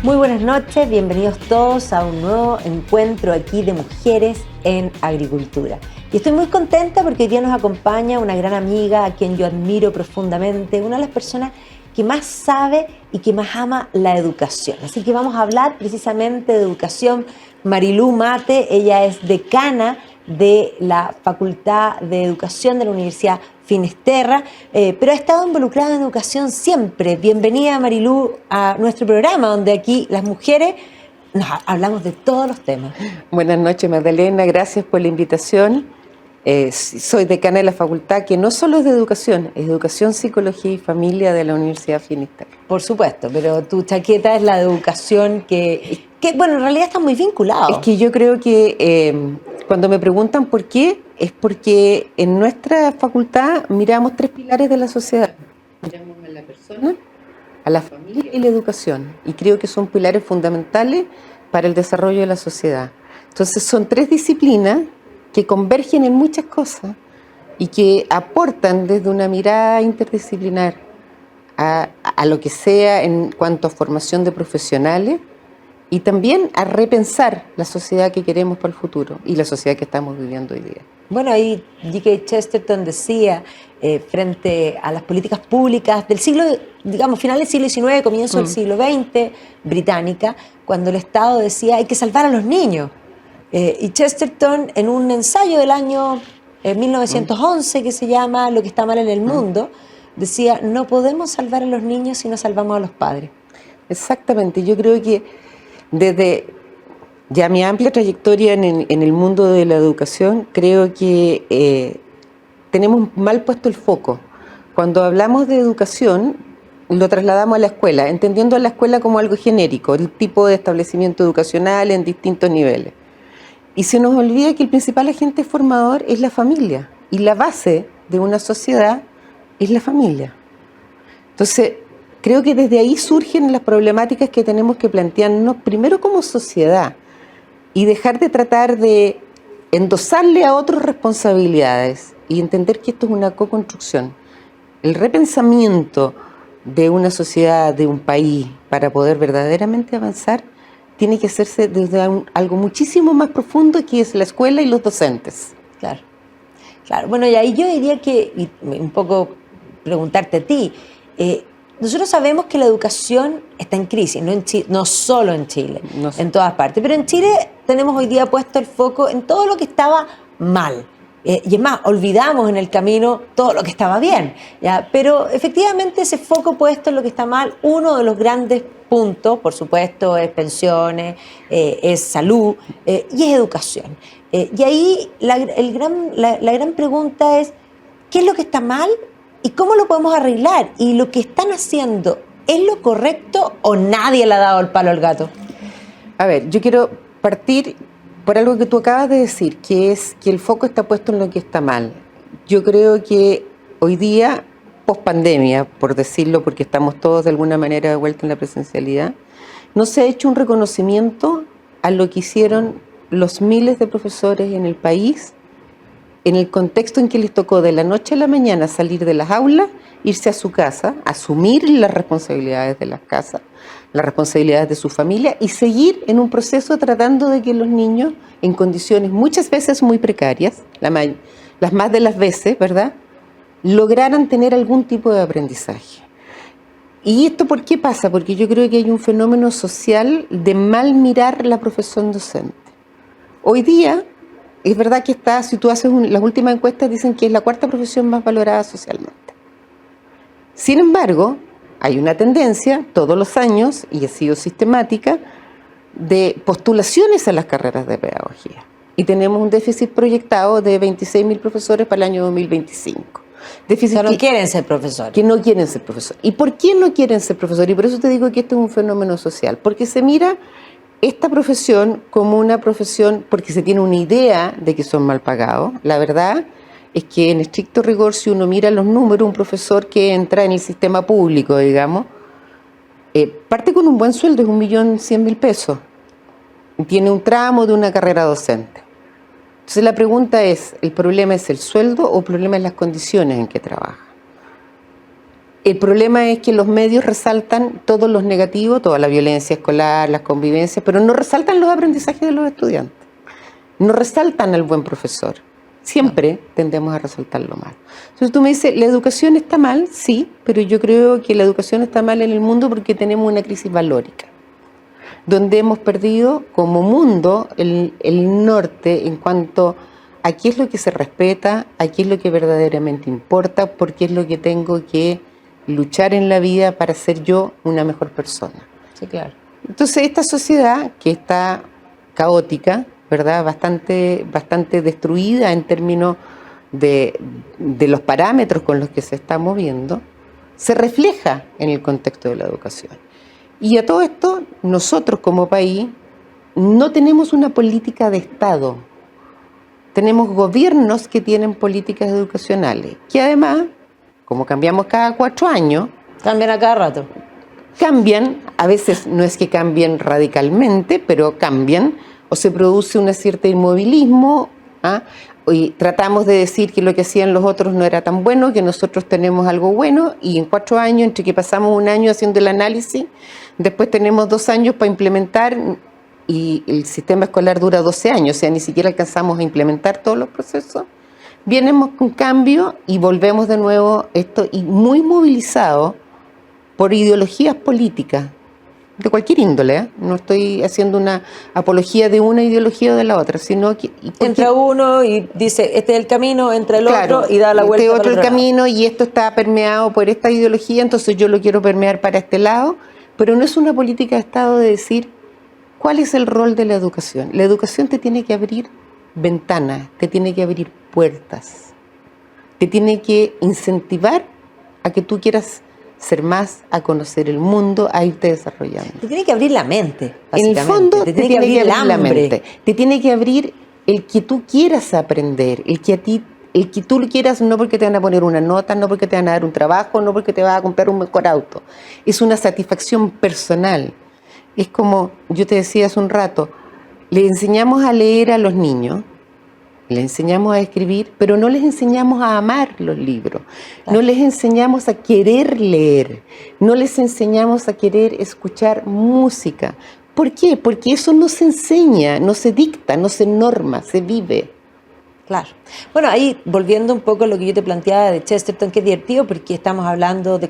Muy buenas noches, bienvenidos todos a un nuevo encuentro aquí de mujeres en agricultura. Y estoy muy contenta porque hoy día nos acompaña una gran amiga a quien yo admiro profundamente, una de las personas que más sabe y que más ama la educación. Así que vamos a hablar precisamente de educación. Marilú Mate, ella es decana de la Facultad de Educación de la Universidad Finisterra, pero ha estado involucrada en educación siempre. Bienvenida, Marilú, a nuestro programa, donde aquí las mujeres nos hablamos de todos los temas. Buenas noches, Magdalena, gracias por la invitación. Soy decana de la facultad, que no solo es de educación, es educación, psicología y familia de la Universidad Finisterra. Por supuesto, pero tu chaqueta es la de educación que bueno, en realidad está muy vinculado. Es que yo creo que cuando me preguntan por qué, es porque en nuestra facultad miramos tres pilares de la sociedad. Miramos a la persona, a la familia y la educación. Y creo que son pilares fundamentales para el desarrollo de la sociedad. Entonces son tres disciplinas que convergen en muchas cosas y que aportan desde una mirada interdisciplinar a lo que sea en cuanto a formación de profesionales y también a repensar la sociedad que queremos para el futuro y la sociedad que estamos viviendo hoy día. Bueno, ahí G.K. Chesterton decía, frente a las políticas públicas del siglo, digamos, final del siglo XIX, comienzo del siglo XX, británica, cuando el Estado decía hay que salvar a los niños. Y Chesterton, en un ensayo del año 1911 que se llama Lo que está mal en el mundo, decía, no podemos salvar a los niños si no salvamos a los padres. Exactamente, yo creo que desde ya mi amplia trayectoria en el mundo de la educación, creo que tenemos mal puesto el foco. Cuando hablamos de educación, lo trasladamos a la escuela, entendiendo a la escuela como algo genérico, el tipo de establecimiento educacional en distintos niveles. Y se nos olvida que el principal agente formador es la familia, y la base de una sociedad es la familia. Entonces, creo que desde ahí surgen las problemáticas que tenemos que plantearnos primero como sociedad y dejar de tratar de endosarle a otros responsabilidades y entender que esto es una co-construcción. El repensamiento de una sociedad, de un país, para poder verdaderamente avanzar, tiene que hacerse desde algo muchísimo más profundo que es la escuela y los docentes. Claro, claro. Bueno, y ahí yo diría que, y un poco preguntarte a ti, nosotros sabemos que la educación está en crisis, no solo en Chile, en todas partes, pero en Chile tenemos hoy día puesto el foco en todo lo que estaba mal. Y es más, olvidamos en el camino todo lo que estaba bien, ¿ya? Pero efectivamente ese foco puesto en lo que está mal, uno de los grandes puntos, por supuesto, es pensiones, es salud y es educación. Y ahí la gran pregunta es, ¿qué es lo que está mal y cómo lo podemos arreglar? ¿Y lo que están haciendo es lo correcto o nadie le ha dado el palo al gato? A ver, yo quiero partir por algo que tú acabas de decir, que es que el foco está puesto en lo que está mal. Yo creo que hoy día, post pandemia, por decirlo, porque estamos todos de alguna manera de vuelta en la presencialidad, no se ha hecho un reconocimiento a lo que hicieron los miles de profesores en el país, en el contexto en que les tocó de la noche a la mañana salir de las aulas, irse a su casa, asumir las responsabilidades de las casas, las responsabilidades de su familia y seguir en un proceso tratando de que los niños, en condiciones muchas veces muy precarias, las más de las veces, ¿verdad?, lograran tener algún tipo de aprendizaje. ¿Y esto por qué pasa? Porque yo creo que hay un fenómeno social de mal mirar la profesión docente. Hoy día, es verdad que si tú haces las últimas encuestas dicen que es la cuarta profesión más valorada socialmente. Sin embargo, hay una tendencia todos los años, y ha sido sistemática, de postulaciones a las carreras de pedagogía. Y tenemos un déficit proyectado de 26.000 profesores para el año 2025. Déficit que no quieren ser profesores. Que no quieren ser profesores. ¿Y por qué no quieren ser profesores? Y por eso te digo que este es un fenómeno social. Porque se mira esta profesión como una profesión, porque se tiene una idea de que son mal pagados. La verdad es que en estricto rigor, si uno mira los números, un profesor que entra en el sistema público, digamos, parte con un buen sueldo, es 1.100.000 pesos. Tiene un tramo de una carrera docente. Entonces la pregunta es, ¿el problema es el sueldo o el problema es las condiciones en que trabaja? El problema es que los medios resaltan todos los negativos, toda la violencia escolar, las convivencias, pero no resaltan los aprendizajes de los estudiantes, no resaltan al buen profesor. Siempre tendemos a resaltar lo mal. Entonces tú me dices, ¿la educación está mal? Sí, pero yo creo que la educación está mal en el mundo porque tenemos una crisis valórica, donde hemos perdido como mundo el norte en cuanto a qué es lo que se respeta, a qué es lo que verdaderamente importa, por qué es lo que tengo que luchar en la vida para ser yo una mejor persona. Sí, claro. Entonces esta sociedad que está caótica, ¿verdad? Bastante destruida en términos de los parámetros con los que se está moviendo, se refleja en el contexto de la educación. Y a todo esto, nosotros como país no tenemos una política de Estado. Tenemos gobiernos que tienen políticas educacionales, que además, como cambiamos cada 4 años... Cambian a cada rato. Cambian, a veces no es que cambien radicalmente, pero cambian, o se produce un cierto inmovilismo, y tratamos de decir que lo que hacían los otros no era tan bueno, que nosotros tenemos algo bueno, y en 4 años, entre que pasamos 1 año haciendo el análisis, después tenemos 2 años para implementar, y el sistema escolar dura 12 años, o sea, ni siquiera alcanzamos a implementar todos los procesos. Vienemos con cambio y volvemos de nuevo esto, y muy movilizados por ideologías políticas, de cualquier índole, ¿eh? No estoy haciendo una apología de una ideología o de la otra, sino que... Entra uno y dice, este es el camino, entra el otro y da la vuelta este para otro el camino y esto está permeado por esta ideología, entonces yo lo quiero permear para este lado, pero no es una política de Estado de decir cuál es el rol de la educación. La educación te tiene que abrir ventanas, te tiene que abrir puertas, te tiene que incentivar a que tú quieras ser más, a conocer el mundo, a irte desarrollando. Te tiene que abrir la mente, básicamente. En el fondo te tiene que abrir el la hambre. mente, te tiene que abrir el que tú quieras aprender, el que tú lo quieras, no porque te van a poner una nota, no porque te van a dar un trabajo, no porque te vas a comprar un mejor auto. Es una satisfacción personal. Es como yo te decía hace un rato, le enseñamos a leer a los niños, le enseñamos a escribir, pero no les enseñamos a amar los libros, no les enseñamos a querer leer, no les enseñamos a querer escuchar música. ¿Por qué? Porque eso no se enseña, no se dicta, no se norma, se vive. Claro. Bueno, ahí volviendo un poco a lo que yo te planteaba de Chesterton, que es divertido porque estamos hablando de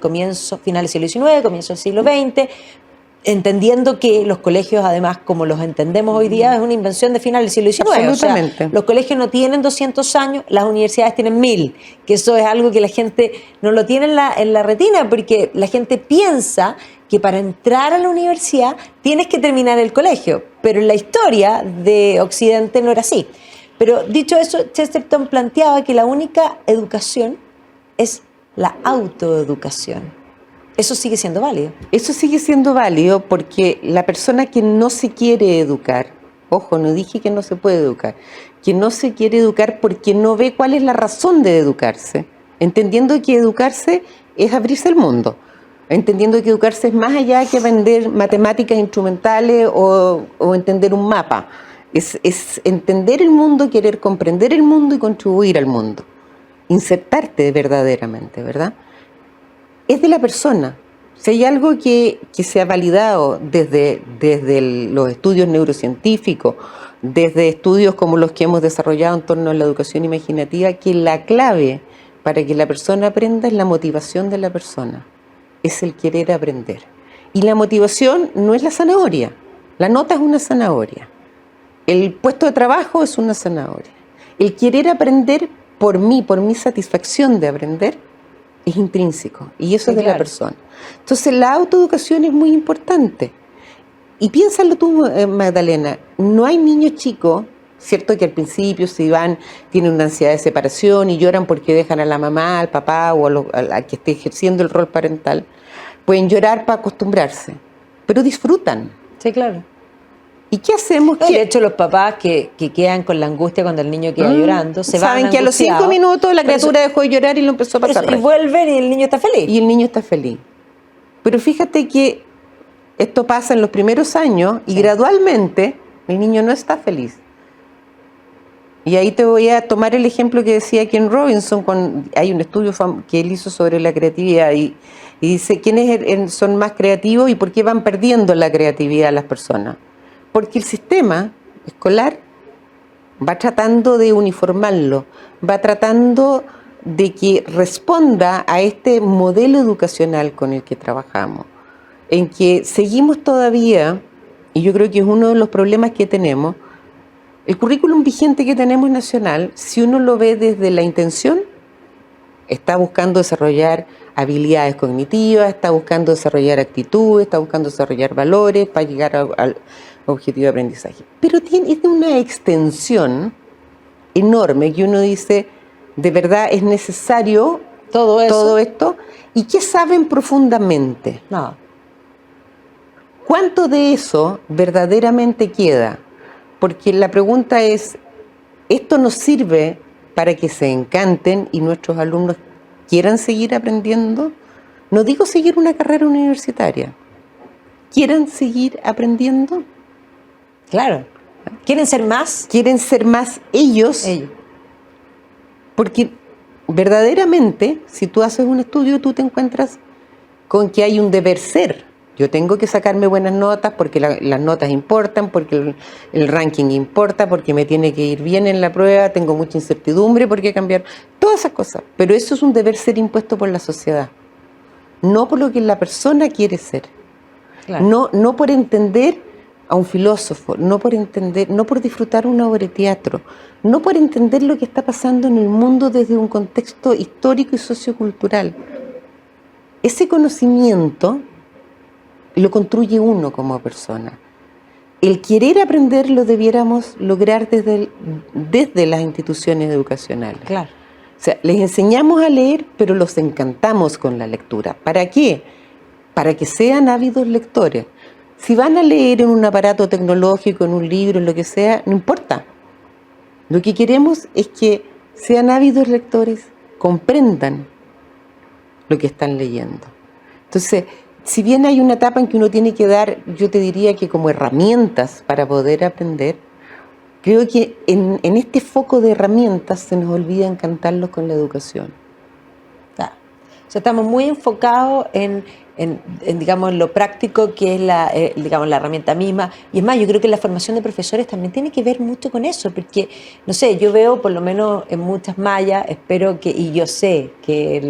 finales del siglo XIX, comienzo del siglo XX, entendiendo que los colegios, además, como los entendemos hoy día, es una invención de finales del siglo XIX. Absolutamente. O sea, los colegios no tienen 200 años, las universidades tienen 1000, que eso es algo que la gente no lo tiene en la retina, porque la gente piensa que para entrar a la universidad tienes que terminar el colegio, pero en la historia de Occidente no era así. Pero dicho eso, Chesterton planteaba que la única educación es la autoeducación. ¿Eso sigue siendo válido? Eso sigue siendo válido porque la persona que no se quiere educar, ojo, no dije que no se puede educar, que no se quiere educar porque no ve cuál es la razón de educarse, entendiendo que educarse es abrirse al mundo, entendiendo que educarse es más allá que aprender matemáticas instrumentales o entender un mapa, es entender el mundo, querer comprender el mundo y contribuir al mundo, insertarte verdaderamente, ¿verdad? Es de la persona. Si hay algo que se ha validado desde los estudios neurocientíficos, desde estudios como los que hemos desarrollado en torno a la educación imaginativa, que la clave para que la persona aprenda es la motivación de la persona, es el querer aprender. Y la motivación no es la zanahoria, la nota es una zanahoria, el puesto de trabajo es una zanahoria. El querer aprender por mi satisfacción de aprender, es intrínseco, y eso es de la persona. Entonces la autoeducación es muy importante. Y piénsalo tú, Magdalena, no hay niños chicos, cierto que al principio si tienen una ansiedad de separación y lloran porque dejan a la mamá, al papá o a que esté ejerciendo el rol parental, pueden llorar para acostumbrarse, pero disfrutan. Sí, claro. ¿Y qué hacemos? De hecho, los papás que quedan con la angustia cuando el niño queda llorando, se van saben que a los 5 minutos la criatura dejó de llorar y lo empezó a pasar. Y vuelven y el niño está feliz. Y el niño está feliz. Pero fíjate que esto pasa en los primeros años y gradualmente el niño no está feliz. Y ahí te voy a tomar el ejemplo que decía Ken Robinson, hay un estudio que él hizo sobre la creatividad y Y dice, ¿quiénes son más creativos y por qué van perdiendo la creatividad las personas? Porque el sistema escolar va tratando de uniformarlo, va tratando de que responda a este modelo educacional con el que trabajamos, en que seguimos todavía, y yo creo que es uno de los problemas que tenemos, el currículum vigente que tenemos nacional, si uno lo ve desde la intención, está buscando desarrollar habilidades cognitivas, está buscando desarrollar actitudes, está buscando desarrollar valores para llegar al objetivo de aprendizaje. Pero es de una extensión enorme que uno dice, de verdad es necesario todo esto. ¿Y qué saben profundamente? No. ¿Cuánto de eso verdaderamente queda? Porque la pregunta es, ¿esto nos sirve para que se encanten y nuestros alumnos quieran seguir aprendiendo? No digo seguir una carrera universitaria. ¿Quieren seguir aprendiendo? Claro. ¿Quieren ser más? ¿Quieren ser más ellos? Porque verdaderamente, si tú haces un estudio, tú te encuentras con que hay un deber ser. Yo tengo que sacarme buenas notas porque las notas importan, porque el ranking importa, porque me tiene que ir bien en la prueba, tengo mucha incertidumbre porque cambiar, todas esas cosas. Pero eso es un deber ser impuesto por la sociedad, no por lo que la persona quiere ser. Claro. No por entender a un filósofo, no por disfrutar una obra de teatro, no por entender lo que está pasando en el mundo desde un contexto histórico y sociocultural. Ese conocimiento lo construye uno como persona. El querer aprender lo debiéramos lograr desde las instituciones educacionales. Claro. O sea, les enseñamos a leer, pero los encantamos con la lectura. ¿Para qué? Para que sean ávidos lectores. Si van a leer en un aparato tecnológico, en un libro, en lo que sea, no importa. Lo que queremos es que sean ávidos lectores, comprendan lo que están leyendo. Entonces, si bien hay una etapa en que uno tiene que dar, yo te diría que como herramientas para poder aprender, creo que en este foco de herramientas se nos olvida encantarlos con la educación. O sea, estamos muy enfocados en digamos, lo práctico que es digamos, la herramienta misma. Y es más, yo creo que la formación de profesores también tiene que ver mucho con eso, porque, no sé, yo veo por lo menos en muchas mallas, espero que, y yo sé que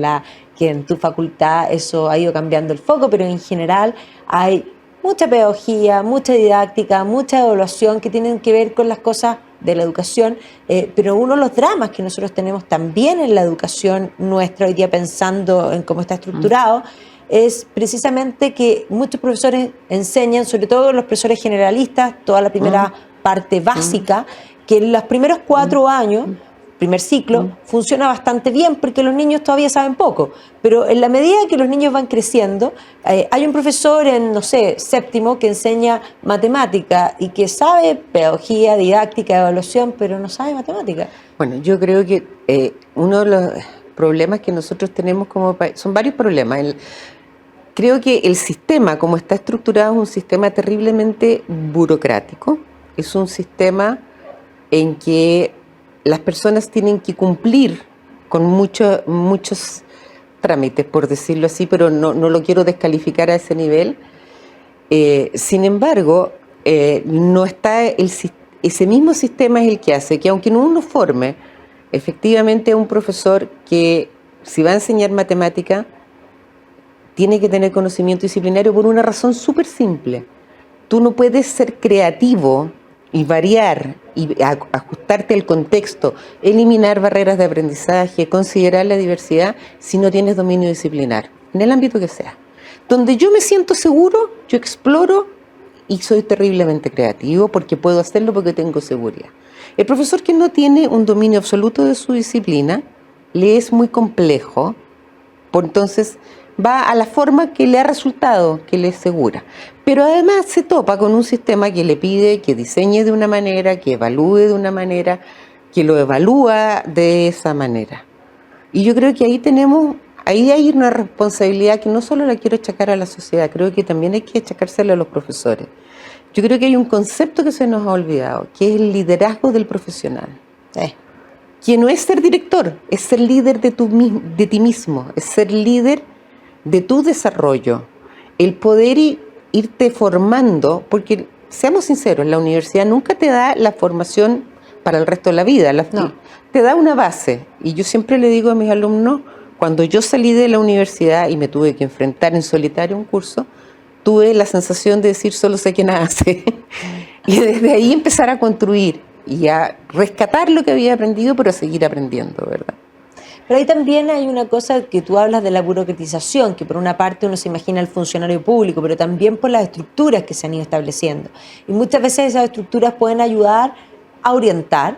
en tu facultad eso ha ido cambiando el foco, pero en general hay mucha pedagogía, mucha didáctica, mucha evaluación que tienen que ver con las cosas de la educación, pero uno de los dramas que nosotros tenemos también en la educación nuestra, hoy día pensando en cómo está estructurado, es precisamente que muchos profesores enseñan, sobre todo los profesores generalistas, toda la primera parte básica, que en los primeros 4 años, primer ciclo, funciona bastante bien porque los niños todavía saben poco, pero en la medida que los niños van creciendo, hay un profesor en, no sé, séptimo que enseña matemática y que sabe pedagogía, didáctica, evaluación, pero no sabe matemática. Bueno, yo creo que uno de los problemas que nosotros tenemos como país, son varios problemas. Creo que el sistema, como está estructurado, es un sistema terriblemente burocrático, es un sistema en que las personas tienen que cumplir con muchos trámites, por decirlo así, pero no lo quiero descalificar a ese nivel. Sin embargo, no está ese mismo sistema es el que hace que, aunque uno forme efectivamente a un profesor que, si va a enseñar matemática, tiene que tener conocimiento disciplinario por una razón súper simple. Tú no puedes ser creativo y variar y ajustarte al contexto, eliminar barreras de aprendizaje, considerar la diversidad si no tienes dominio disciplinar, en el ámbito que sea. Donde yo me siento seguro, yo exploro y soy terriblemente creativo porque puedo hacerlo porque tengo seguridad. El profesor que no tiene un dominio absoluto de su disciplina, le es muy complejo, entonces va a la forma que le ha resultado, que le es segura. Pero además se topa con un sistema que le pide que diseñe de una manera, que evalúe de una manera, que lo evalúa de esa manera. Y yo creo que ahí hay una responsabilidad que no solo la quiero achacar a la sociedad, creo que también hay que achacársela a los profesores. Yo creo que hay un concepto que se nos ha olvidado, que es el liderazgo del profesional. Que no es ser director, es ser líder de ti mismo, es ser líder de tu desarrollo, el poder irte formando, porque seamos sinceros, la universidad nunca te da la formación para el resto de la vida, No. te da una base. Y yo siempre le digo a mis alumnos, cuando yo salí de la universidad y me tuve que enfrentar en solitario a un curso, tuve la sensación de decir solo sé que nada sé. Y desde ahí empezar a construir y a rescatar lo que había aprendido, pero a seguir aprendiendo, ¿verdad? Pero ahí también hay una cosa que tú hablas de la burocratización, que por una parte uno se imagina el funcionario público, pero también por las estructuras que se han ido estableciendo. Y muchas veces esas estructuras pueden ayudar a orientar,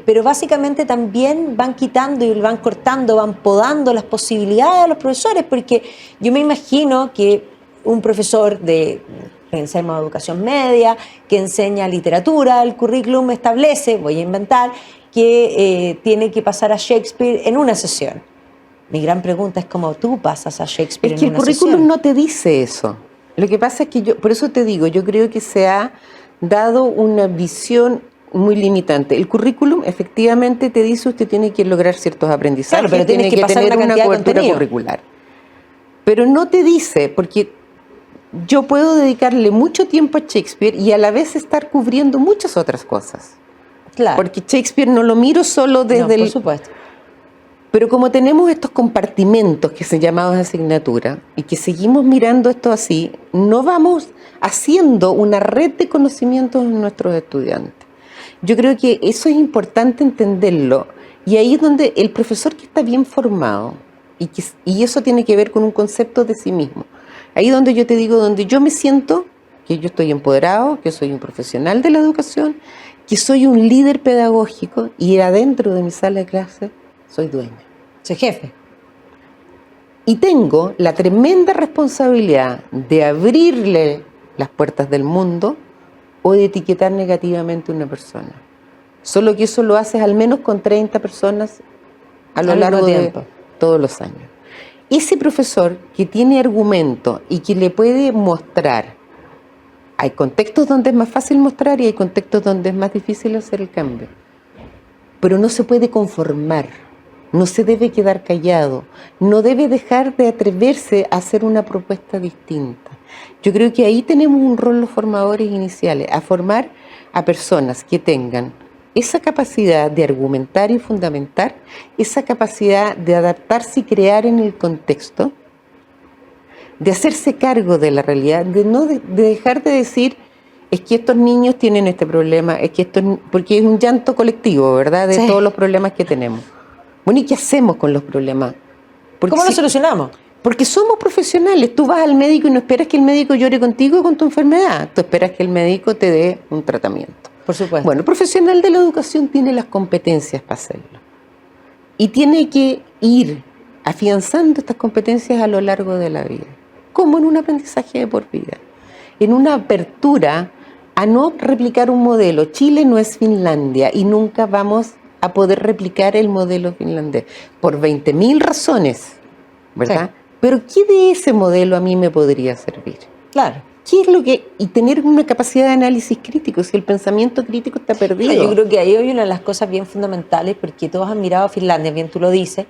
pero básicamente también van quitando y van cortando, van podando las posibilidades de los profesores, porque yo me imagino que un profesor de, pensemos, educación media, que enseña literatura, el currículum establece, voy a inventar, que tiene que pasar a Shakespeare en una sesión. Mi gran pregunta es cómo tú pasas a Shakespeare en una sesión. Es que el currículum no te dice eso. Lo que pasa es que por eso te digo, yo creo que se ha dado una visión muy limitante. El currículum efectivamente te dice usted tiene que lograr ciertos aprendizajes, claro, pero tiene que tener una cobertura curricular. Pero no te dice, porque yo puedo dedicarle mucho tiempo a Shakespeare y a la vez estar cubriendo muchas otras cosas. Claro. Porque Shakespeare no lo miro solo desde por supuesto. Pero como tenemos estos compartimentos que se llaman asignatura y que seguimos mirando esto así, no vamos haciendo una red de conocimientos en nuestros estudiantes. Yo creo que eso es importante entenderlo, y ahí es donde el profesor que está bien formado, y eso tiene que ver con un concepto de sí mismo, ahí donde yo te digo, donde yo me siento que yo estoy empoderado, que soy un profesional de la educación, que soy un líder pedagógico, y adentro de mi sala de clase soy dueña. Soy jefe. Y tengo la tremenda responsabilidad de abrirle las puertas del mundo o de etiquetar negativamente a una persona. Solo que eso lo haces al menos con 30 personas a lo largo de todos los años. Ese profesor que tiene argumento y que le puede mostrar, hay contextos donde es más fácil mostrar y hay contextos donde es más difícil hacer el cambio. Pero no se puede conformar, no se debe quedar callado, no debe dejar de atreverse a hacer una propuesta distinta. Yo creo que ahí tenemos un rol los formadores iniciales, a formar a personas que tengan esa capacidad de argumentar y fundamentar, esa capacidad de adaptarse y crear en el contexto, de hacerse cargo de la realidad, de dejar de decir es que estos niños tienen este problema, es que porque es un llanto colectivo, ¿verdad? De todos los problemas que tenemos. Bueno, ¿y qué hacemos con los problemas? ¿Cómo los solucionamos? Porque somos profesionales. Tú vas al médico y no esperas que el médico llore contigo con tu enfermedad. Tú esperas que el médico te dé un tratamiento. Por supuesto. Bueno, el profesional de la educación tiene las competencias para hacerlo. Y tiene que ir afianzando estas competencias a lo largo de la vida. Como en un aprendizaje de por vida. En una apertura a no replicar un modelo. Chile no es Finlandia y nunca vamos a poder replicar el modelo finlandés. Por 20.000 razones, ¿verdad? Sí. Pero ¿qué de ese modelo a mí me podría servir? Claro. ¿Qué es lo que...? Y tener una capacidad de análisis crítico, si el pensamiento crítico está perdido. Yo creo que ahí hay una de las cosas bien fundamentales, porque todos han mirado a Finlandia, bien tú lo dices,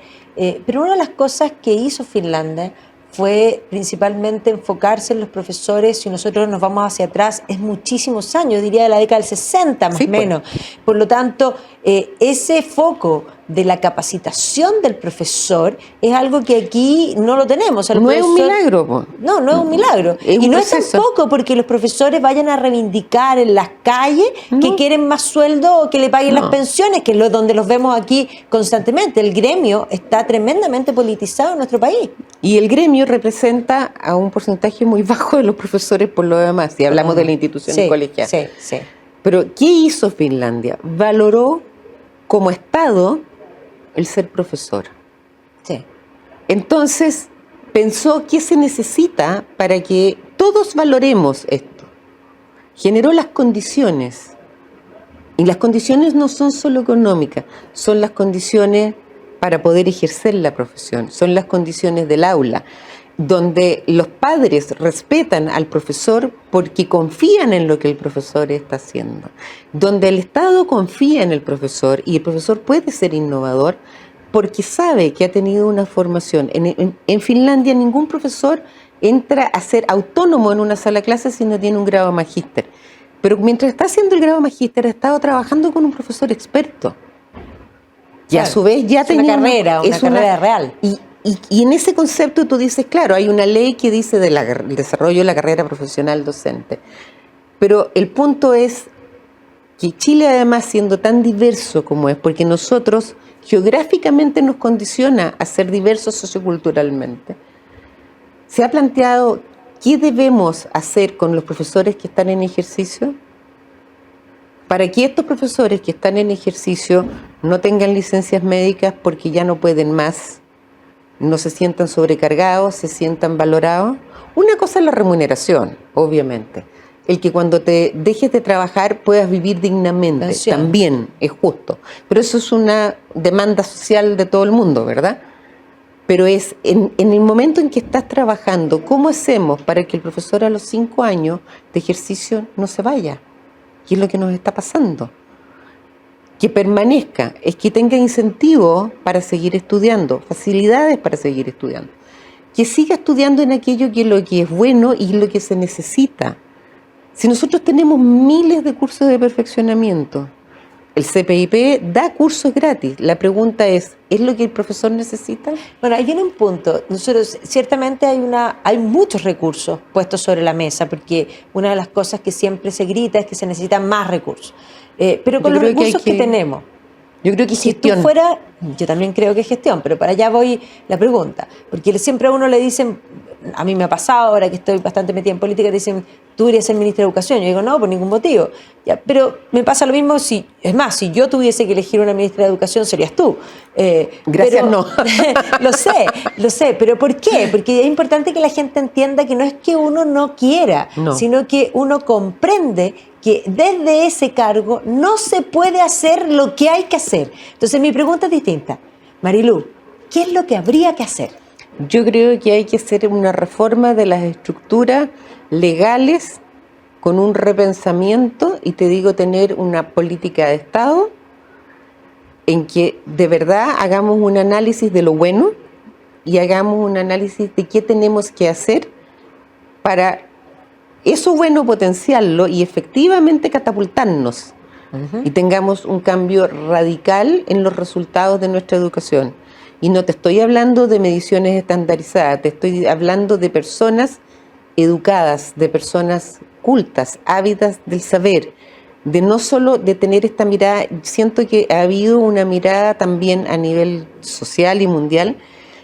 pero una de las cosas que hizo Finlandia fue principalmente enfocarse en los profesores, si nosotros nos vamos hacia atrás, es muchísimos años, diría de la década del 60 más o menos. Por lo tanto, ese foco de la capacitación del profesor es algo que aquí no lo tenemos. No es un milagro. No es un milagro. Y no es tampoco porque los profesores vayan a reivindicar en las calles que quieren más sueldo o que le paguen las pensiones, que es donde los vemos aquí constantemente. El gremio está tremendamente politizado en nuestro país. Y el gremio representa a un porcentaje muy bajo de los profesores por lo demás, si hablamos de la institución colegial. Sí. Pero ¿qué hizo Finlandia? Valoró como Estado el ser profesor. Sí. Entonces pensó qué se necesita para que todos valoremos esto. Generó las condiciones. Y las condiciones no son solo económicas, son las condiciones para poder ejercer la profesión, son las condiciones del aula, donde los padres respetan al profesor porque confían en lo que el profesor está haciendo, donde el Estado confía en el profesor y el profesor puede ser innovador porque sabe que ha tenido una formación. En Finlandia ningún profesor entra a ser autónomo en una sala de clases si no tiene un grado de magíster. Pero mientras está haciendo el grado de magíster, ha estado trabajando con un profesor experto. Y claro, a su vez ya tenía una carrera real. Y en ese concepto tú dices, claro, hay una ley que dice del desarrollo de la carrera profesional docente. Pero el punto es que Chile, además, siendo tan diverso como es, porque nosotros geográficamente nos condiciona a ser diversos socioculturalmente, se ha planteado qué debemos hacer con los profesores que están en ejercicio para que estos profesores que están en ejercicio no tengan licencias médicas porque ya no pueden más, no se sientan sobrecargados, se sientan valorados. Una cosa es la remuneración, obviamente. El que cuando te dejes de trabajar puedas vivir dignamente, pensión, también es justo. Pero eso es una demanda social de todo el mundo, ¿verdad? Pero es en el momento en que estás trabajando, ¿cómo hacemos para que el profesor a los 5 años de ejercicio no se vaya? ¿Qué es lo que nos está pasando? Que permanezca, es que tenga incentivos para seguir estudiando, facilidades para seguir estudiando. Que siga estudiando en aquello que es lo que es bueno y lo que se necesita. Si nosotros tenemos miles de cursos de perfeccionamiento, el CPIP da cursos gratis. La pregunta ¿es lo que el profesor necesita? Bueno, ahí viene un punto. Nosotros, ciertamente hay muchos recursos puestos sobre la mesa, porque una de las cosas que siempre se grita es que se necesitan más recursos. Pero con los recursos que tenemos, yo creo que si tú fueras, yo también creo que es gestión, pero para allá voy la pregunta, porque siempre a uno le dicen, a mí me ha pasado ahora que estoy bastante metida en política, dicen, tú deberías ser ministra de Educación. Yo digo, no, por ningún motivo. Ya, pero me pasa lo mismo, si yo tuviese que elegir una ministra de Educación, serías tú. Gracias, pero, no. Lo sé, pero ¿por qué? Porque es importante que la gente entienda que no es que uno no quiera, sino que uno comprende que desde ese cargo no se puede hacer lo que hay que hacer. Entonces mi pregunta es distinta. Marilú, ¿qué es lo que habría que hacer? Yo creo que hay que hacer una reforma de las estructuras legales con un repensamiento, y te digo, tener una política de Estado en que de verdad hagamos un análisis de lo bueno y hagamos un análisis de qué tenemos que hacer para eso bueno potenciarlo y efectivamente catapultarnos y tengamos un cambio radical en los resultados de nuestra educación. Y no te estoy hablando de mediciones estandarizadas, te estoy hablando de personas educadas, de personas cultas, ávidas del saber, de no solo de tener esta mirada. Siento que ha habido una mirada también a nivel social y mundial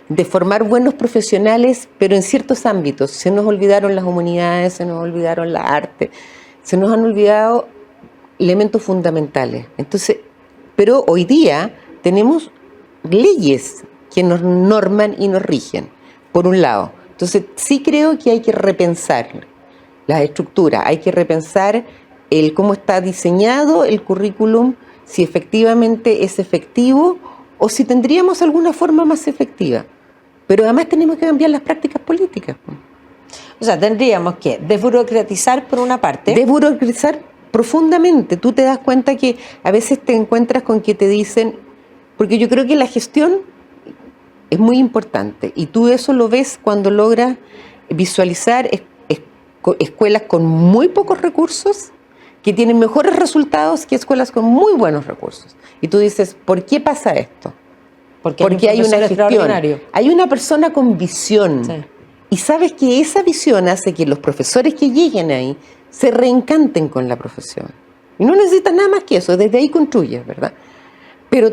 de formar buenos profesionales, pero en ciertos ámbitos. Se nos olvidaron las humanidades, se nos olvidaron la arte, se nos han olvidado elementos fundamentales. Entonces, pero hoy día tenemos leyes que nos norman y nos rigen, por un lado. Entonces, sí creo que hay que repensar las estructuras, hay que repensar cómo está diseñado el currículum, si efectivamente es efectivo o si tendríamos alguna forma más efectiva. Pero además tenemos que cambiar las prácticas políticas. O sea, tendríamos que desburocratizar por una parte. Desburocratizar profundamente. Tú te das cuenta que a veces te encuentras con que te dicen, porque yo creo que la gestión es muy importante y tú eso lo ves cuando logras visualizar escuelas con muy pocos recursos que tienen mejores resultados que escuelas con muy buenos recursos. Y tú dices, ¿por qué pasa esto? Porque hay una gestión, hay una persona con visión. Sí. Y sabes que esa visión hace que los profesores que lleguen ahí se reencanten con la profesión. Y no necesitas nada más que eso, desde ahí construyes, ¿verdad? Pero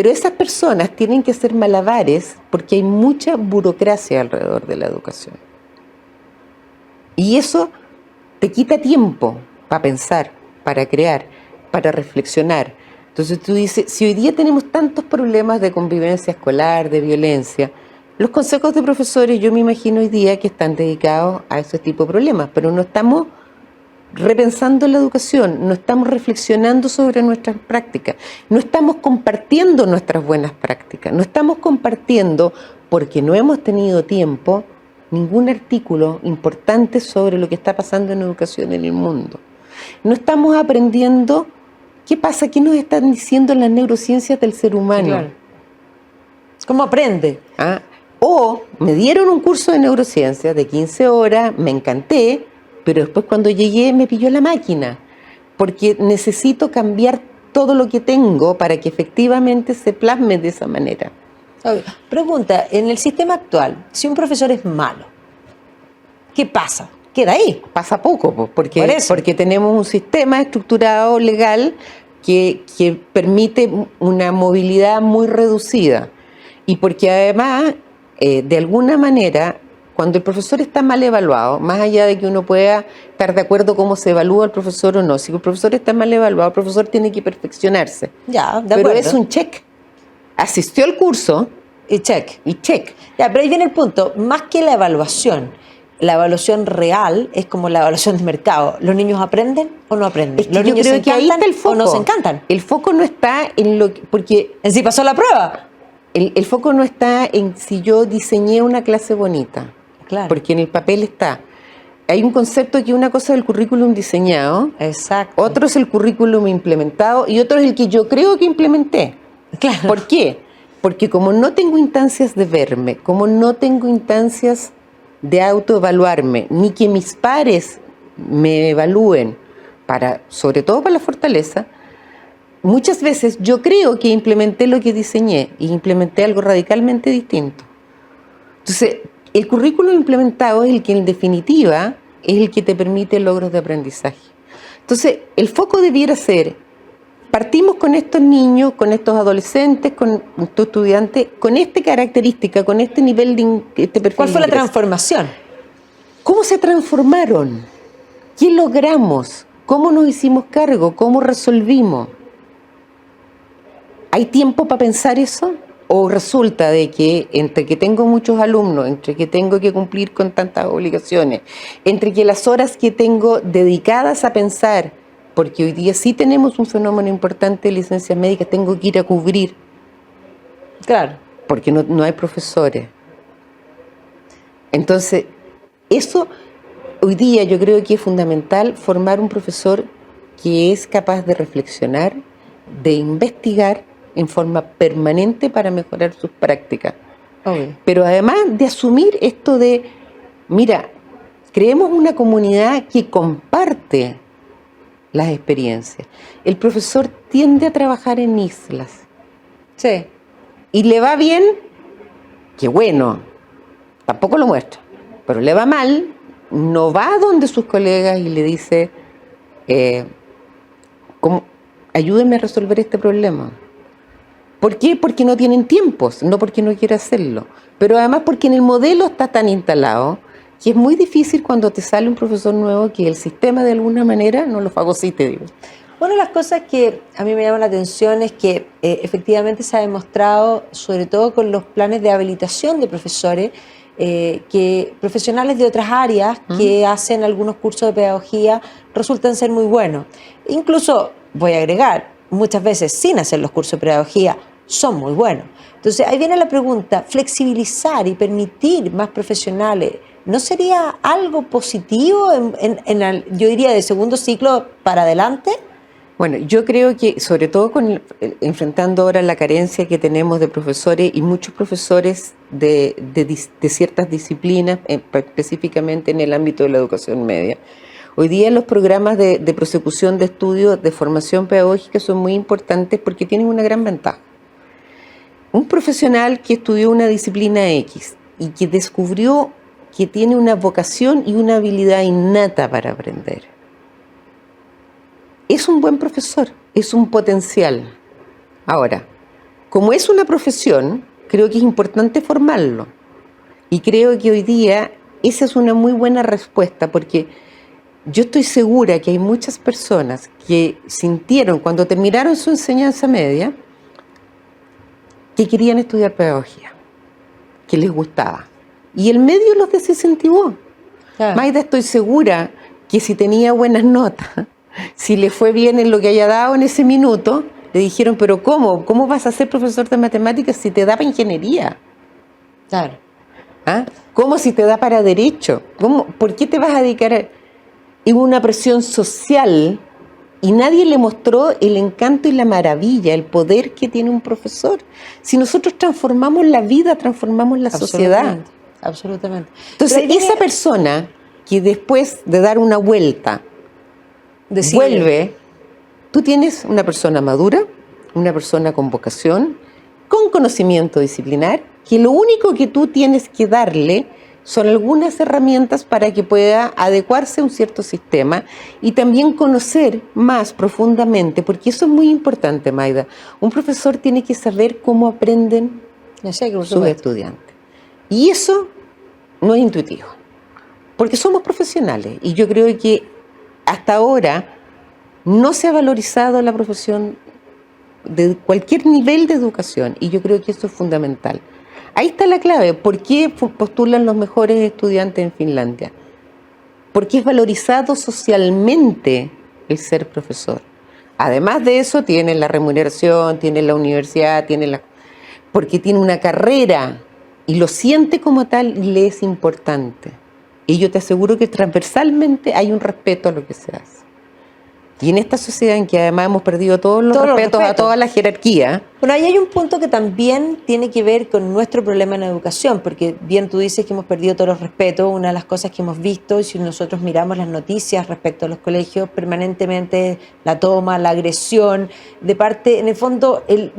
esas personas tienen que hacer malabares porque hay mucha burocracia alrededor de la educación. Y eso te quita tiempo para pensar, para crear, para reflexionar. Entonces tú dices, si hoy día tenemos tantos problemas de convivencia escolar, de violencia, los consejos de profesores yo me imagino hoy día que están dedicados a ese tipo de problemas, pero no estamos repensando la educación, no estamos reflexionando sobre nuestras prácticas, no estamos compartiendo nuestras buenas prácticas, no estamos compartiendo, porque no hemos tenido tiempo, ningún artículo importante sobre lo que está pasando en educación en el mundo. No estamos aprendiendo qué pasa, qué nos están diciendo las neurociencias del ser humano. Claro. ¿Cómo aprende? ¿Ah? O me dieron un curso de neurociencia de 15 horas, me encanté, pero después cuando llegué me pilló la máquina, porque necesito cambiar todo lo que tengo para que efectivamente se plasme de esa manera. Pregunta, en el sistema actual, si un profesor es malo, ¿qué pasa? Queda ahí. Pasa poco, porque tenemos un sistema estructurado legal que permite una movilidad muy reducida. Y porque además, de alguna manera, cuando el profesor está mal evaluado, más allá de que uno pueda estar de acuerdo cómo se evalúa el profesor o no, si el profesor está mal evaluado, el profesor tiene que perfeccionarse. Ya, de pero acuerdo. es un check. Asistió al curso y check. Y check. Ya, pero ahí viene el punto. Más que la evaluación real es como la evaluación de mercado. ¿Los niños aprenden o no aprenden? Es que ¿Los yo niños creo se que ahí está el foco. ¿O no se encantan? El foco no está en lo que... Porque en si pasó la prueba. El foco no está en si yo diseñé una clase bonita. Claro. Porque en el papel está. Hay un concepto que una cosa es el currículum diseñado. Exacto. Otro es el currículum implementado y otro es el que yo creo que implementé. Claro. ¿Por qué? Porque como no tengo instancias de verme, como no tengo instancias de autoevaluarme, ni que mis pares me evalúen, sobre todo para la fortaleza, muchas veces yo creo que implementé lo que diseñé y implementé algo radicalmente distinto. Entonces, el currículo implementado es el que en definitiva es el que te permite logros de aprendizaje. Entonces, el foco debiera ser, partimos con estos niños, con estos adolescentes, con estos estudiantes, con esta característica, con este nivel de este perfil. ¿Cuál fue la transformación? ¿Cómo se transformaron? ¿Qué logramos? ¿Cómo nos hicimos cargo? ¿Cómo resolvimos? ¿Hay tiempo para pensar eso? ¿O resulta de que entre que tengo muchos alumnos, entre que tengo que cumplir con tantas obligaciones, entre que las horas que tengo dedicadas a pensar, porque hoy día sí tenemos un fenómeno importante de licencias médicas, tengo que ir a cubrir? Claro. Porque no hay profesores. Entonces, eso hoy día yo creo que es fundamental, formar un profesor que es capaz de reflexionar, de investigar en forma permanente para mejorar sus prácticas. Obvio. Pero además de asumir esto de, mira, creemos una comunidad que comparte las experiencias. El profesor tiende a trabajar en islas. Sí. Y le va bien, qué bueno, tampoco lo muestra, pero le va mal, no va donde sus colegas y le dice, ayúdenme a resolver este problema. ¿Por qué? Porque no tienen tiempos, no porque no quiera hacerlo. Pero además porque en el modelo está tan instalado que es muy difícil cuando te sale un profesor nuevo que el sistema de alguna manera no lo fagocite, digo. Una de las cosas que a mí me llama la atención es que efectivamente se ha demostrado, sobre todo con los planes de habilitación de profesores, que profesionales de otras áreas que hacen algunos cursos de pedagogía resultan ser muy buenos. Incluso, voy a agregar, muchas veces sin hacer los cursos de pedagogía, son muy buenos. Entonces, ahí viene la pregunta, flexibilizar y permitir más profesionales, ¿no sería algo positivo yo diría, de segundo ciclo para adelante? Bueno, yo creo que, sobre todo enfrentando ahora la carencia que tenemos de profesores y muchos profesores de ciertas disciplinas, específicamente en el ámbito de la educación media, hoy día los programas de prosecución de estudios de formación pedagógica son muy importantes porque tienen una gran ventaja. Un profesional que estudió una disciplina X y que descubrió que tiene una vocación y una habilidad innata para aprender, es un buen profesor, es un potencial. Ahora, como es una profesión, creo que es importante formarlo. Y creo que hoy día esa es una muy buena respuesta, porque yo estoy segura que hay muchas personas que sintieron cuando terminaron su enseñanza media que querían estudiar pedagogía, que les gustaba. Y el medio los desincentivó. Claro. Maida, estoy segura que si tenía buenas notas, si le fue bien en lo que haya dado en ese minuto, le dijeron, pero ¿cómo? ¿Cómo vas a ser profesor de matemáticas si te da para ingeniería? Claro. ¿Ah? ¿Cómo si te da para derecho? ¿Cómo? ¿Por qué te vas a dedicar a una presión social Y nadie le mostró el encanto y la maravilla, el poder que tiene un profesor. Si nosotros transformamos la vida, transformamos la sociedad. Absolutamente. Entonces, esa persona que después de dar una vuelta vuelve, tú tienes una persona madura, una persona con vocación, con conocimiento disciplinar, que lo único que tú tienes que darle son algunas herramientas para que pueda adecuarse a un cierto sistema y también conocer más profundamente, porque eso es muy importante, Maida. Un profesor tiene que saber cómo aprenden sus estudiantes. Y eso no es intuitivo, porque somos profesionales. Y yo creo que hasta ahora no se ha valorizado la profesión de cualquier nivel de educación, y yo creo que eso es fundamental. Ahí está la clave. ¿Por qué postulan los mejores estudiantes en Finlandia? Porque es valorizado socialmente el ser profesor. Además de eso, tienen la remuneración, tienen la universidad, porque tiene una carrera y lo siente como tal y le es importante. Y yo te aseguro que transversalmente hay un respeto a lo que se hace. Y en esta sociedad en que además hemos perdido todos los respetos a toda la jerarquía. Bueno, ahí hay un punto que también tiene que ver con nuestro problema en la educación, porque bien tú dices que hemos perdido todos los respetos. Una de las cosas que hemos visto, y si nosotros miramos las noticias respecto a los colegios, permanentemente la toma, la agresión, de parte, en el fondo, el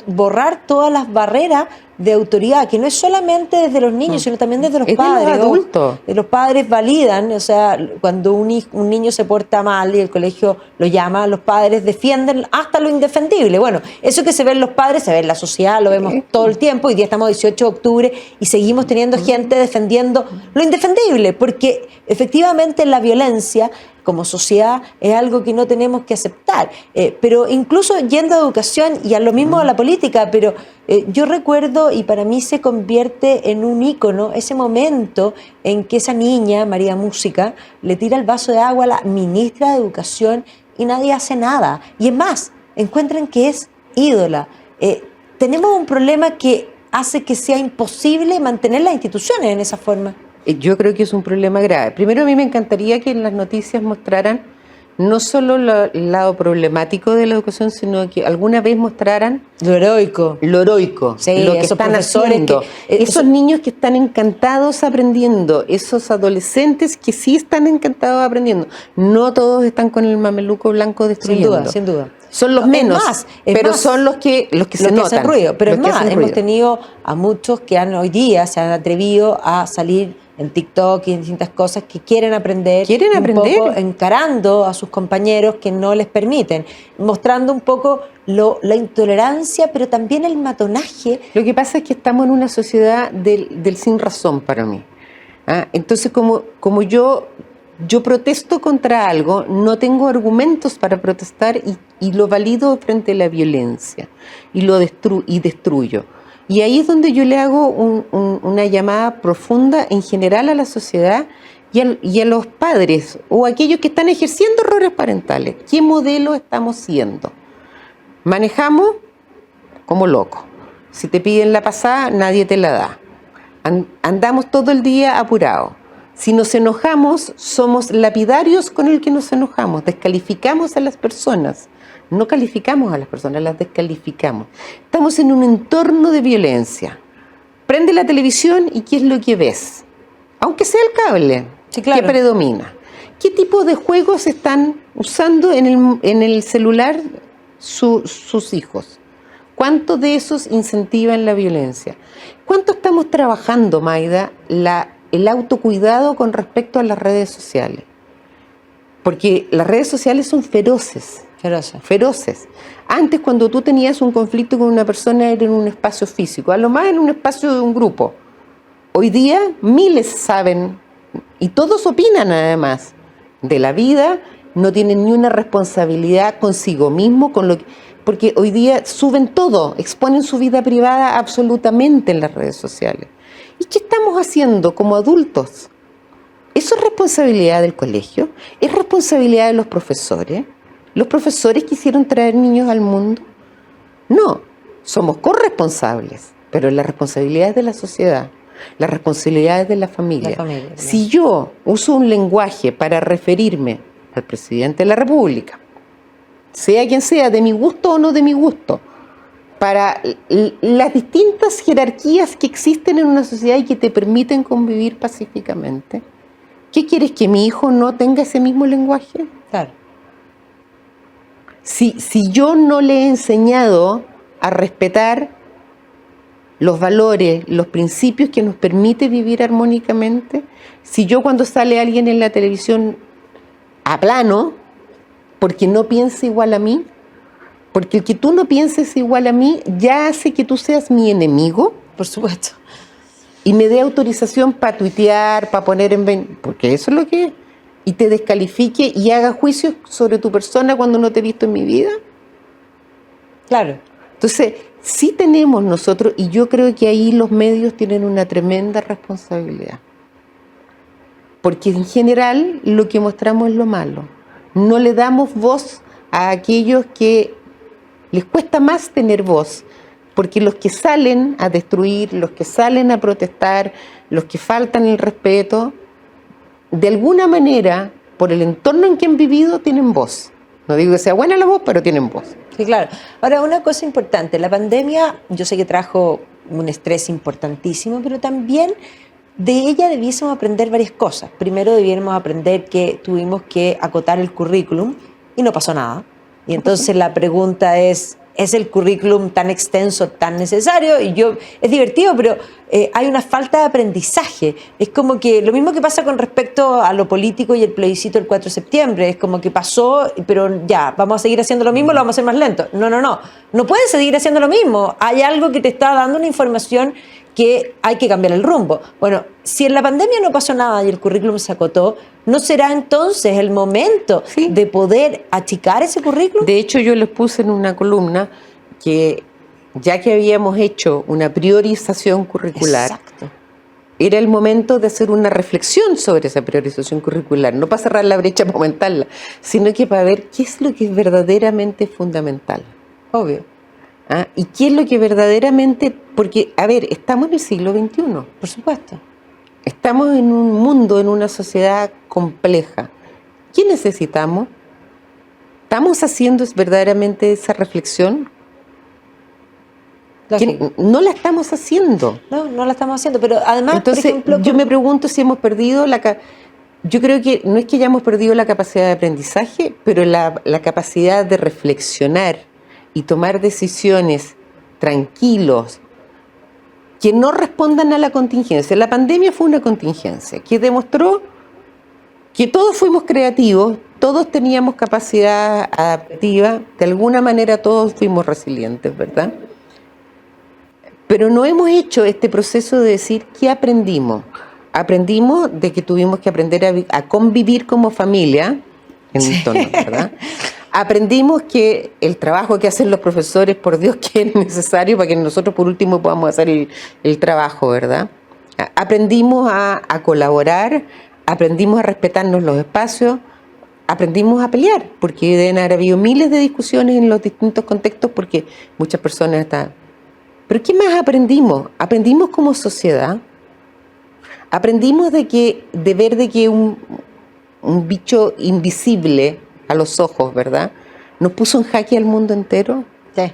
borrar todas las barreras de autoridad, que no es solamente desde los niños, sino también desde los padres. De los adultos. Los padres validan, o sea, cuando un niño se porta mal y el colegio lo llama, los padres defienden hasta lo indefendible. Bueno, eso que se ve en los padres, se ve en la sociedad, lo vemos todo el tiempo. Hoy día estamos 18 de octubre y seguimos teniendo gente defendiendo lo indefendible, porque efectivamente la violencia como sociedad es algo que no tenemos que aceptar. Pero incluso yendo a educación y a lo mismo a la política, pero yo recuerdo, y para mí se convierte en un ícono, ese momento en que esa niña, María Música, le tira el vaso de agua a la ministra de Educación y nadie hace nada. Y es más, encuentran que es ídola. Tenemos un problema que hace que sea imposible mantener las instituciones en esa forma. Yo creo que es un problema grave. Primero, a mí me encantaría que en las noticias mostraran no solo el lado problemático de la educación, sino que alguna vez mostraran lo heroico. Sí, lo que están haciendo. Esos niños que están encantados aprendiendo, esos adolescentes que sí están encantados aprendiendo. No todos están con el mameluco blanco destruyendo. Sin duda. Son los menos, pero son los que se notan. Hacen ruido. Pero es más, hemos tenido a muchos que hoy día se han atrevido a salir en TikTok y en distintas cosas que quieren aprender. Un poco encarando a sus compañeros que no les permiten, mostrando un poco la intolerancia, pero también el matonaje. Lo que pasa es que estamos en una sociedad del sin razón para mí. Entonces, como yo protesto contra algo, no tengo argumentos para protestar y lo valido frente a la violencia y lo destruyo. Y ahí es donde yo le hago una llamada profunda en general a la sociedad y a los padres o a aquellos que están ejerciendo roles parentales. ¿Qué modelo estamos siendo? Manejamos como locos. Si te piden la pasada, nadie te la da. Andamos todo el día apurados. Si nos enojamos, somos lapidarios con el que nos enojamos. Descalificamos a las personas. No calificamos a las personas, las descalificamos. Estamos en un entorno de violencia. Prende la televisión y ¿qué es lo que ves? Aunque sea el cable, sí, claro. ¿Qué predomina? ¿Qué tipo de juegos están usando en el celular sus hijos? ¿Cuánto de esos incentivan la violencia? ¿Cuánto estamos trabajando, Maida, el autocuidado con respecto a las redes sociales? Porque las redes sociales son feroces. Antes, cuando tú tenías un conflicto con una persona, era en un espacio físico, a lo más en un espacio de un grupo. Hoy día, miles saben, y todos opinan además, de la vida, no tienen ni una responsabilidad consigo mismo, porque hoy día suben todo, exponen su vida privada absolutamente en las redes sociales. ¿Y qué estamos haciendo como adultos? ¿Eso es responsabilidad del colegio? ¿Es responsabilidad de los profesores? ¿Los profesores quisieron traer niños al mundo? No, somos corresponsables, pero la responsabilidad es de la sociedad, la responsabilidad es de la familia. Si yo uso un lenguaje para referirme al presidente de la República, sea quien sea, de mi gusto o no de mi gusto, para las distintas jerarquías que existen en una sociedad y que te permiten convivir pacíficamente. ¿Qué quieres, que mi hijo no tenga ese mismo lenguaje? Claro. Si yo no le he enseñado a respetar los valores, los principios que nos permite vivir armónicamente, si yo cuando sale alguien en la televisión aplano, porque no piensa igual a mí, porque el que tú no pienses igual a mí ya hace que tú seas mi enemigo. Por supuesto. Y me dé autorización para tuitear, para poner porque eso es lo que es. Y te descalifique y haga juicios sobre tu persona cuando no te he visto en mi vida. Claro. Entonces, sí tenemos nosotros, y yo creo que ahí los medios tienen una tremenda responsabilidad. Porque en general lo que mostramos es lo malo. No le damos voz a aquellos que les cuesta más tener voz, porque los que salen a destruir, los que salen a protestar, los que faltan el respeto, de alguna manera, por el entorno en que han vivido, tienen voz. No digo que sea buena la voz, pero tienen voz. Sí, claro. Ahora, una cosa importante, la pandemia, yo sé que trajo un estrés importantísimo, pero también de ella debiésemos aprender varias cosas. Primero, debiéramos aprender que tuvimos que acotar el currículum y no pasó nada. Y entonces la pregunta ¿es el currículum tan extenso, tan necesario? Y es divertido, pero hay una falta de aprendizaje. Es como que lo mismo que pasa con respecto a lo político y el plebiscito del 4 de septiembre. Es como que pasó, pero ya, vamos a seguir haciendo lo mismo, lo vamos a hacer más lento. No. No puedes seguir haciendo lo mismo. Hay algo que te está dando una información que hay que cambiar el rumbo. Bueno, si en la pandemia no pasó nada y el currículum se acotó, ¿no será entonces el momento de poder achicar ese currículum? De hecho, yo les puse en una columna que ya que habíamos hecho una priorización curricular, exacto, era el momento de hacer una reflexión sobre esa priorización curricular, no para cerrar la brecha para aumentarla, sino que para ver qué es lo que es verdaderamente fundamental. Obvio. ¿Ah? ¿Y qué es lo que verdaderamente...? Porque, a ver, estamos en el siglo XXI. Por supuesto. Estamos en un mundo, en una sociedad compleja. ¿Qué necesitamos? ¿Estamos haciendo verdaderamente esa reflexión? No la estamos haciendo. No la estamos haciendo, pero además, entonces, por ejemplo... yo me pregunto si hemos perdido yo creo que no es que hayamos perdido la capacidad de aprendizaje, pero la capacidad de reflexionar y tomar decisiones tranquilos, que no respondan a la contingencia. La pandemia fue una contingencia que demostró que todos fuimos creativos, todos teníamos capacidad adaptativa, de alguna manera todos fuimos resilientes, ¿verdad? Pero no hemos hecho este proceso de decir ¿qué aprendimos? Aprendimos de que tuvimos que aprender a convivir como familia en un entorno, ¿verdad? Aprendimos que el trabajo que hacen los profesores, por Dios, que es necesario para que nosotros por último podamos hacer el trabajo, ¿verdad? Aprendimos a colaborar, aprendimos a respetarnos los espacios, aprendimos a pelear, porque deben haber habido miles de discusiones en los distintos contextos porque muchas personas están... Pero ¿qué más aprendimos? Aprendimos como sociedad, aprendimos de ver de que un bicho invisible a los ojos, ¿verdad?, nos puso en jaque al mundo entero. Sí.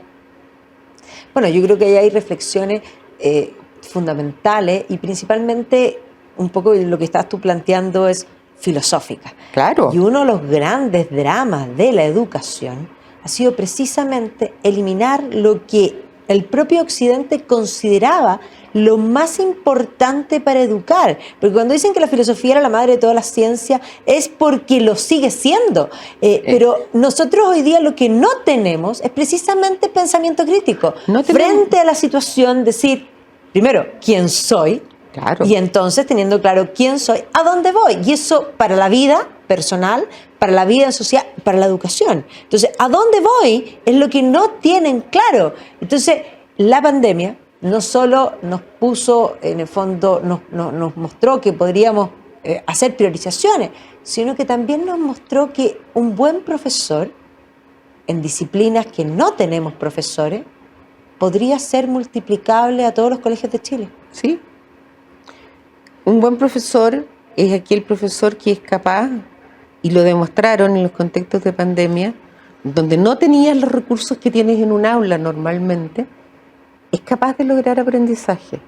Bueno, yo creo que ahí hay reflexiones fundamentales y principalmente un poco lo que estás tú planteando es filosófica. Claro. Y uno de los grandes dramas de la educación ha sido precisamente eliminar lo que el propio Occidente consideraba lo más importante para educar. Porque cuando dicen que la filosofía era la madre de todas las ciencias, es porque lo sigue siendo. Pero nosotros hoy día lo que no tenemos es precisamente pensamiento crítico. No frente a la situación, decir, primero, ¿quién soy? Claro. Y entonces, teniendo claro quién soy, ¿a dónde voy? Y eso para la vida personal, para la vida social, para la educación. Entonces, ¿a dónde voy? Es lo que no tienen claro. Entonces, la pandemia no solo nos puso, en el fondo, nos mostró que podríamos hacer priorizaciones, sino que también nos mostró que un buen profesor, en disciplinas que no tenemos profesores, podría ser multiplicable a todos los colegios de Chile. Sí. Un buen profesor es aquel profesor que es capaz, y lo demostraron en los contextos de pandemia, donde no tenías los recursos que tienes en un aula normalmente, es capaz de lograr aprendizaje.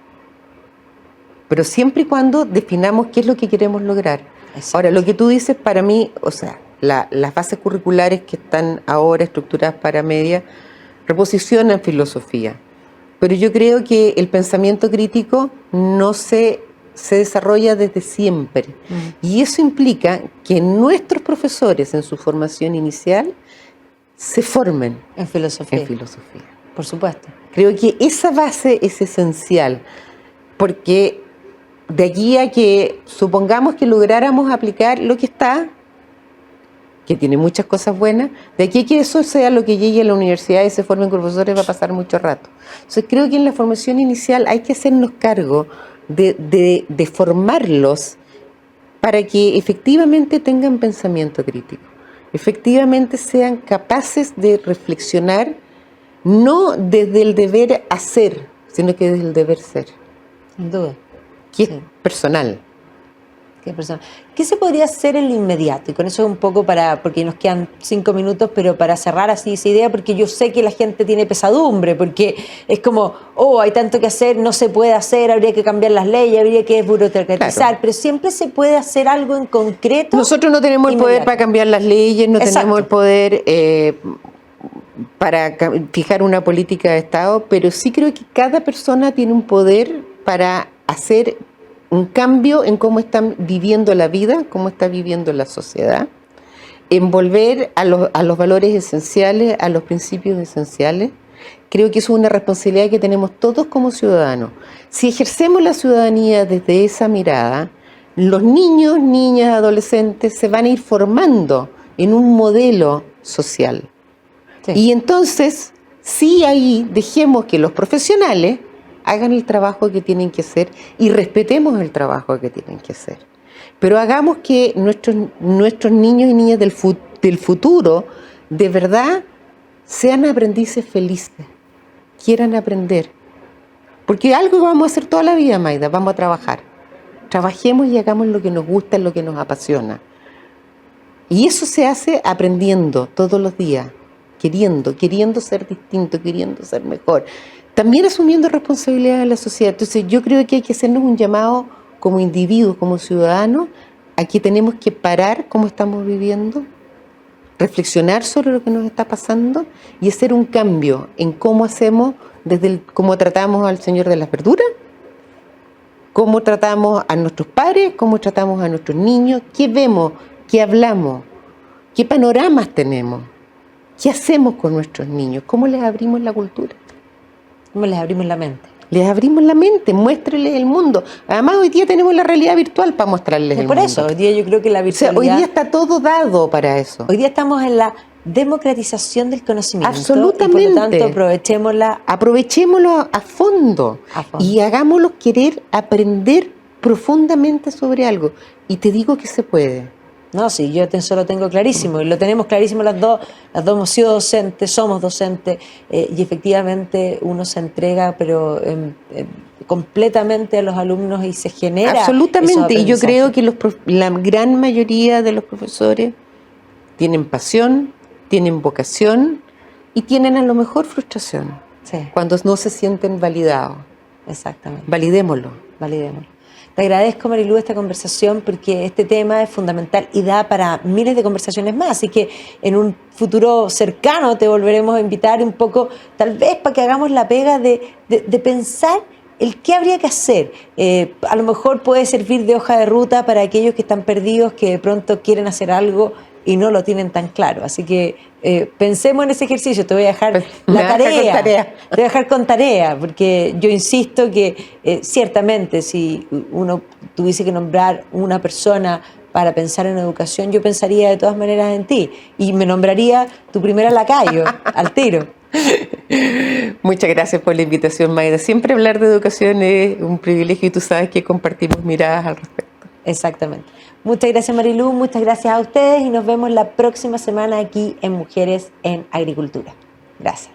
Pero siempre y cuando definamos qué es lo que queremos lograr. Exacto. Ahora, lo que tú dices para mí, o sea, las bases curriculares que están ahora estructuradas para media, reposicionan filosofía. Pero yo creo que el pensamiento crítico no se desarrolla desde siempre. Y eso implica que nuestros profesores en su formación inicial se formen en filosofía. Por supuesto. Creo que esa base es esencial, porque de aquí a que supongamos que lográramos aplicar lo que está, que tiene muchas cosas buenas, de aquí a que eso sea lo que llegue a la universidad y se formen profesores va a pasar mucho rato. Entonces creo que en la formación inicial hay que hacernos cargo de formarlos para que efectivamente tengan pensamiento crítico, efectivamente sean capaces de reflexionar no desde el deber hacer, sino que desde el deber ser. Sin duda. Que es personal. ¿Qué se podría hacer en lo inmediato? Y con eso es un poco porque nos quedan 5 minutos, pero para cerrar así esa idea, porque yo sé que la gente tiene pesadumbre, porque es como, hay tanto que hacer, no se puede hacer, habría que cambiar las leyes, habría que desburocratizar, claro. Pero siempre se puede hacer algo en concreto. Nosotros no tenemos el poder para cambiar las leyes, no Exacto. tenemos el poder para fijar una política de Estado, pero sí creo que cada persona tiene un poder para hacer un cambio en cómo están viviendo la vida, cómo está viviendo la sociedad, en volver a los valores esenciales, a los principios esenciales. Creo que eso es una responsabilidad que tenemos todos como ciudadanos. Si ejercemos la ciudadanía desde esa mirada, los niños, niñas, adolescentes se van a ir formando en un modelo social. Sí. Y entonces, sí ahí dejemos que los profesionales hagan el trabajo que tienen que hacer y respetemos el trabajo que tienen que hacer. Pero hagamos que nuestros niños y niñas del futuro de verdad sean aprendices felices, quieran aprender. Porque algo vamos a hacer toda la vida, Maida, vamos a trabajar. Trabajemos y hagamos lo que nos gusta, lo que nos apasiona. Y eso se hace aprendiendo todos los días, queriendo ser distinto, queriendo ser mejor. También asumiendo responsabilidad en la sociedad. Entonces yo creo que hay que hacernos un llamado como individuos, como ciudadanos, a que tenemos que parar cómo estamos viviendo, reflexionar sobre lo que nos está pasando y hacer un cambio en cómo hacemos, cómo tratamos al señor de las verduras, cómo tratamos a nuestros padres, cómo tratamos a nuestros niños, qué vemos, qué hablamos, qué panoramas tenemos, qué hacemos con nuestros niños, cómo les abrimos la cultura. ¿Cómo les abrimos la mente? Les abrimos la mente, muéstrenles el mundo. Además, hoy día tenemos la realidad virtual para mostrarles el mundo. Por eso, hoy día yo creo que la virtualidad... O sea, hoy día está todo dado para eso. Hoy día estamos en la democratización del conocimiento. Absolutamente. Y por lo tanto, aprovechémoslo a fondo. Y hagámoslos querer aprender profundamente sobre algo. Y te digo que se puede. No, sí, yo eso lo tengo clarísimo y lo tenemos clarísimo las dos hemos sido docentes, somos docentes y efectivamente uno se entrega pero completamente a los alumnos y se genera. Absolutamente, y yo creo que la gran mayoría de los profesores tienen pasión, tienen vocación y tienen a lo mejor frustración cuando no se sienten validados. Exactamente. Validémoslo. Te agradezco, Marilú, esta conversación porque este tema es fundamental y da para miles de conversaciones más. Así que en un futuro cercano te volveremos a invitar un poco, tal vez para que hagamos la pega de pensar el qué habría que hacer. A lo mejor puede servir de hoja de ruta para aquellos que están perdidos, que de pronto quieren hacer algo y no lo tienen tan claro. Así que pensemos en ese ejercicio. Te voy a dejar la tarea. Te voy a dejar con tarea, porque yo insisto que ciertamente si uno tuviese que nombrar una persona para pensar en educación, yo pensaría de todas maneras en ti y me nombraría tu primera lacayo al tiro. Muchas gracias por la invitación, Maida. Siempre hablar de educación es un privilegio y tú sabes que compartimos miradas al respecto. Exactamente. Muchas gracias, Marilú, muchas gracias a ustedes y nos vemos la próxima semana aquí en Mujeres en Agricultura. Gracias.